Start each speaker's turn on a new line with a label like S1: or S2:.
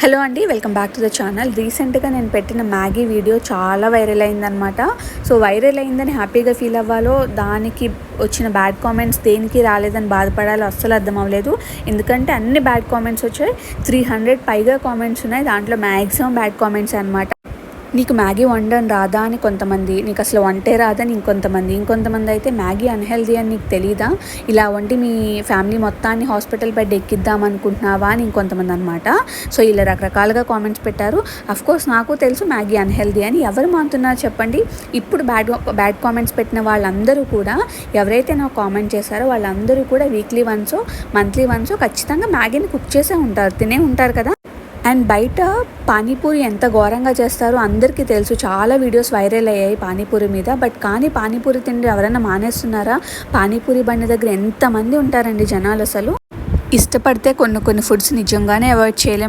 S1: Hello అండి, welcome back to the channel. రీసెంట్గా నేను పెట్టిన మ్యాగీ వీడియో చాలా వైరల్ అయిందనమాట. సో వైరల్ అయిందని హ్యాపీగా ఫీల్ అవ్వాలో, దానికి వచ్చిన బ్యాడ్ కామెంట్స్ దేనికి రాలేదని బాధపడాలో అస్సలు అర్థం అవ్వలేదు. ఎందుకంటే అన్ని బ్యాడ్ కామెంట్స్ వచ్చాయి. 300 పైగా కామెంట్స్ ఉన్నాయి. దాంట్లో మ్యాక్సిమం బ్యాడ్ కామెంట్స్ అనమాట. నీకు మ్యాగీ వండడం రాదా అని కొంతమంది, నీకు అసలు వంటే రాదని ఇంకొంతమంది అయితే మ్యాగీ అన్హెల్దీ అని నీకు తెలీదా, ఇలా వండి మీ ఫ్యామిలీ మొత్తాన్ని హాస్పిటల్ బెడ్ ఎక్కిద్దాం అనుకుంటున్నావా అని ఇంకొంతమంది అనమాట. సో ఇలా రకరకాలుగా కామెంట్స్ పెట్టారు. అఫ్కోర్స్ నాకు తెలుసు మ్యాగీ అన్హెల్దీ అని. ఎవరు మానుతున్నారు చెప్పండి? ఇప్పుడు బ్యాడ్ కామెంట్స్ పెట్టిన వాళ్ళందరూ కూడా, ఎవరైతే నాకు కామెంట్ చేశారో వాళ్ళందరూ కూడా వీక్లీ వన్సో మంత్లీ వన్సో ఖచ్చితంగా మ్యాగీని కుక్ చేసే ఉంటారు, తినే ఉంటారు కదా. అండ్ బయట పానీపూరి ఎంత ఘోరంగా చేస్తారో అందరికీ తెలుసు. చాలా వీడియోస్ వైరల్ అయ్యాయి పానీపూరి మీద. కానీ పానీపూరి తిండి ఎవరైనా మానేస్తున్నారా? పానీపూరి బండి దగ్గర ఎంతమంది ఉంటారండి జనాలు. అసలు ఇష్టపడితే కొన్ని ఫుడ్స్ నిజంగానే అవాయిడ్ చేయలేం.